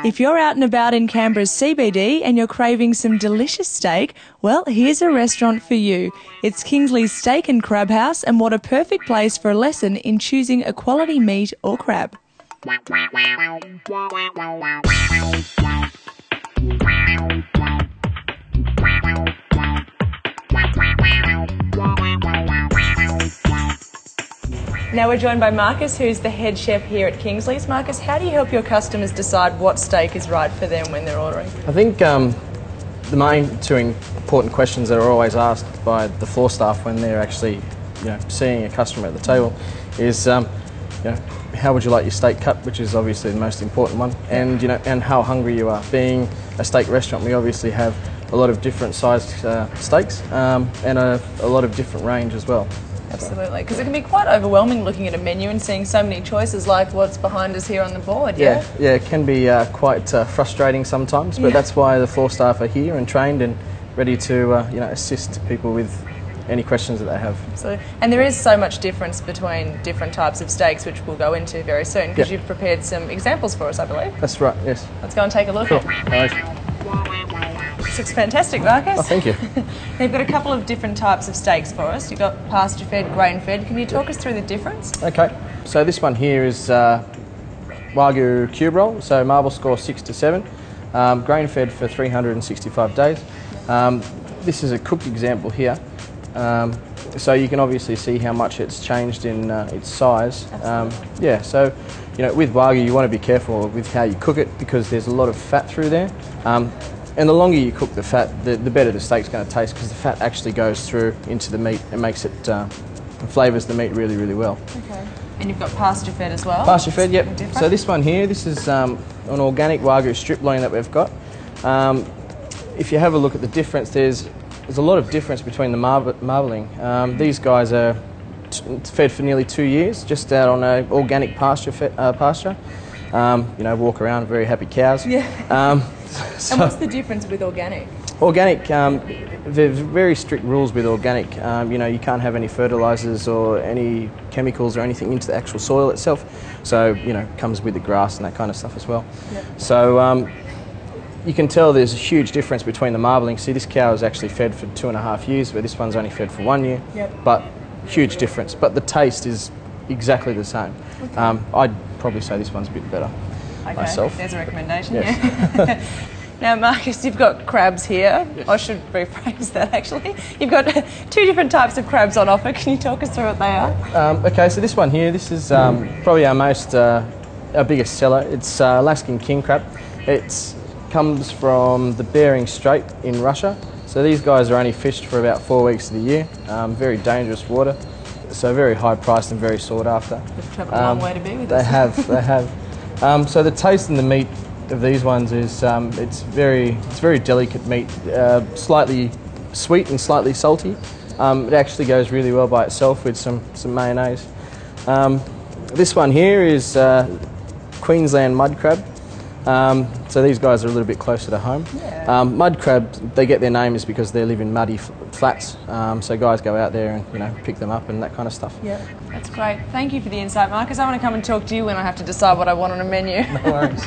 If you're out and about in Canberra's CBD and you're craving some delicious steak, well, here's a restaurant for you. It's Kingsley's Steak and Crab House, and what a perfect place for a lesson in choosing a quality meat or crab. Now we're joined by Marcus, who's the head chef here at Kingsley's. Marcus, how do you help your customers decide what steak is right for them when they're ordering? I think the main two important questions that are always asked by the floor staff when they're actually, seeing a customer at the table is, how would you like your steak cut, which is obviously the most important one, and and how hungry you are. Being a steak restaurant, we obviously have a lot of different sized steaks and a lot of different range as well. Absolutely, because it can be quite overwhelming looking at a menu and seeing so many choices like what's behind us here on the board, yeah? Yeah, it can be quite frustrating sometimes, but that's why the floor staff are here and trained and ready to assist people with any questions that they have. So, and there is so much difference between different types of steaks, which we'll go into very soon, because you've prepared some examples for us, I believe. That's right, yes. Let's go and take a look. Cool. Nice. This looks fantastic, Marcus. Oh, thank you. You've got a couple of different types of steaks for us. You've got pasture-fed, grain-fed. Can you talk us through the difference? Okay, so this one here is Wagyu cube roll, so marble score 6 to 7, grain-fed for 365 days. This is a cooked example here, so you can obviously see how much it's changed in its size. So with Wagyu you want to be careful with how you cook it because there's a lot of fat through there. And the longer you cook the fat, the better the steak's going to taste because the fat actually goes through into the meat and makes it, flavours the meat really, really well. Okay. And you've got pasture-fed as well? Pasture-fed, yep. So this one here, this is an organic Wagyu strip loin that we've got. If you have a look at the difference, there's a lot of difference between the marbling. These guys are fed for nearly 2 years, just out on an organic pasture. Walk around, very happy cows. Yeah. And what's the difference with organic? Organic, there's very strict rules with organic. You can't have any fertilisers or any chemicals or anything into the actual soil itself. So, it comes with the grass and that kind of stuff as well. Yep. So, you can tell there's a huge difference between the marbling. See, this cow is actually fed for 2.5 years, where this one's only fed for 1 year. Yep. But huge difference. But the taste is exactly the same. Okay. I'd probably say this one's a bit better. Okay, myself. There's a recommendation. Yes. Yeah. Now, Marcus, you've got crabs here. Yes. I should rephrase that, actually. You've got 2 different types of crabs on offer. Can you talk us through what they are? Okay, so this one here, this is probably our biggest seller. It's Alaskan king crab. It comes from the Bering Strait in Russia. So these guys are only fished for about 4 weeks of the year. Very dangerous water. So very high priced and very sought after. They've travelled a long way to be with us. They have. So the taste and the meat of these ones is it's very delicate meat, slightly sweet and slightly salty. It actually goes really well by itself with some mayonnaise. This one here is Queensland mud crab. So these guys are a little bit closer to home. Yeah. Mud crab, they get their name is because they live in muddy flats. So guys go out there and pick them up and that kind of stuff. Yeah, that's great. Thank you for the insight, Marcus. I want to come and talk to you when I have to decide what I want on a menu. No worries.